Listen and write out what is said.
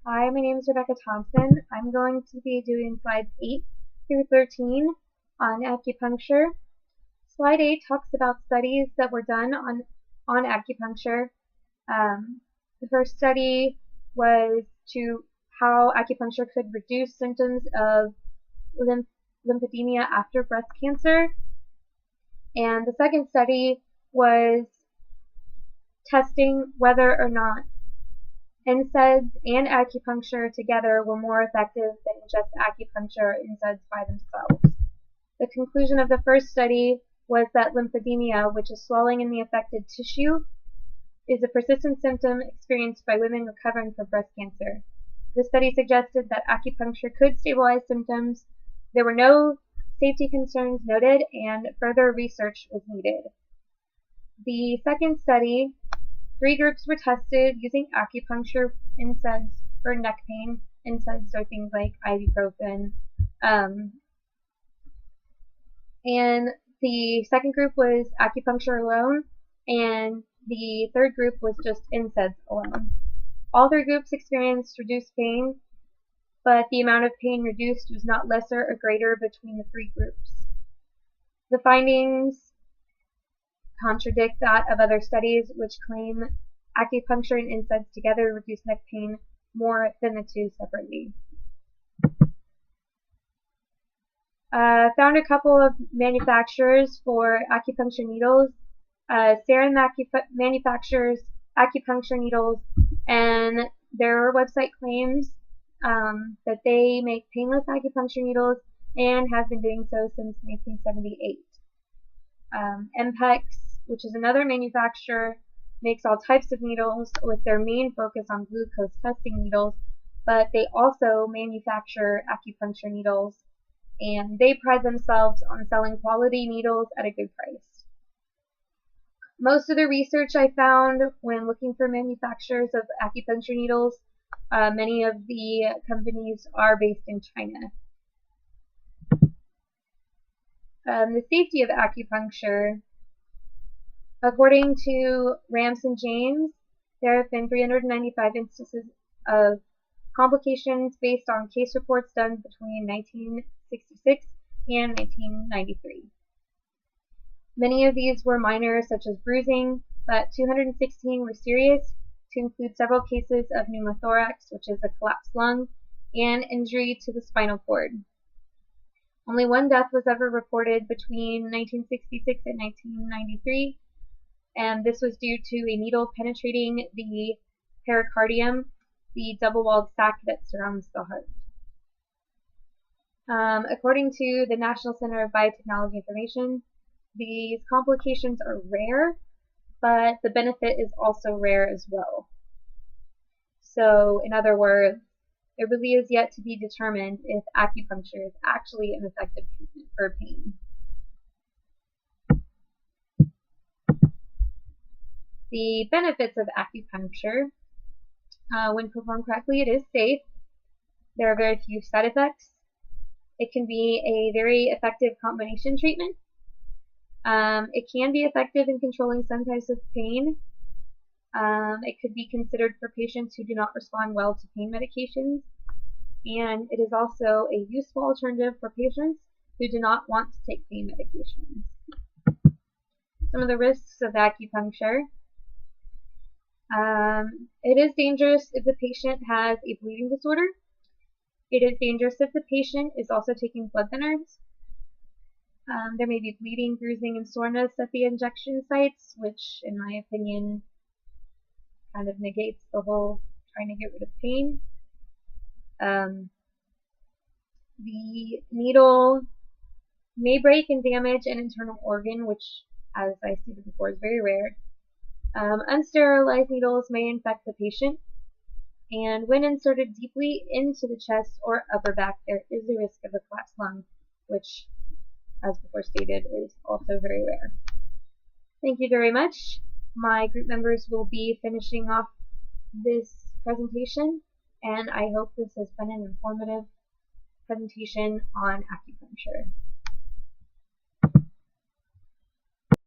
Hi, my name is Rebecca Thompson. I'm going to be doing slides 8 through 13 on acupuncture. Slide 8 talks about studies that were done on acupuncture. The first study was to how acupuncture could reduce symptoms of lymphedema after breast cancer. And the second study was testing whether or not NSAIDs and acupuncture together were more effective than just acupuncture or NSAIDs by themselves. The conclusion of the first study was that lymphedema, which is swelling in the affected tissue, is a persistent symptom experienced by women recovering from breast cancer. The study suggested that acupuncture could stabilize symptoms. There were no safety concerns noted, and further research was needed. The second study, 3 groups were tested using acupuncture NSAIDs for neck pain. NSAIDs are things like ibuprofen. And the second group was acupuncture alone, and the third group was just NSAIDs alone. All 3 groups experienced reduced pain, but the amount of pain reduced was not lesser or greater between the 3 groups. The findings contradict that of other studies which claim acupuncture and NSAIDs together reduce neck pain more than the 2 separately. Found a couple of manufacturers for acupuncture needles. Sarin manufactures acupuncture needles, and their website claims that they make painless acupuncture needles and have been doing so since 1978. MPEX, which is another manufacturer, makes all types of needles with their main focus on glucose testing needles, but they also manufacture acupuncture needles, and they pride themselves on selling quality needles at a good price. Most of the research I found when looking for manufacturers of acupuncture needles, many of the companies are based in China. The safety of acupuncture. According to Ramsden James, there have been 395 instances of complications based on case reports done between 1966 and 1993. Many of these were minor, such as bruising, but 216 were serious, to include several cases of pneumothorax, which is a collapsed lung, and injury to the spinal cord. Only 1 death was ever reported between 1966 and 1993, and this was due to a needle penetrating the pericardium, the double-walled sac that surrounds the heart. According to the National Center of Biotechnology Information, these complications are rare, but the benefit is also rare as well. So, in other words, it really is yet to be determined if acupuncture is actually an effective treatment for pain. The benefits of acupuncture. When performed correctly, it is safe. There are very few side effects. It can be a very effective combination treatment. It can be effective in controlling some types of pain. It could be considered for patients who do not respond well to pain medications. And it is also a useful alternative for patients who do not want to take pain medications. Some of the risks of acupuncture. It is dangerous if the patient has a bleeding disorder. It is dangerous if the patient is also taking blood thinners. There may be bleeding, bruising, and soreness at the injection sites, which, in my opinion, kind of negates the whole trying to get rid of pain. The needle may break and damage an internal organ, which, as I stated before, is very rare. Unsterilized needles may infect the patient, and when inserted deeply into the chest or upper back, there is a risk of a collapsed lung, which, as before stated, is also very rare. Thank you very much. My group members will be finishing off this presentation, and I hope this has been an informative presentation on acupuncture.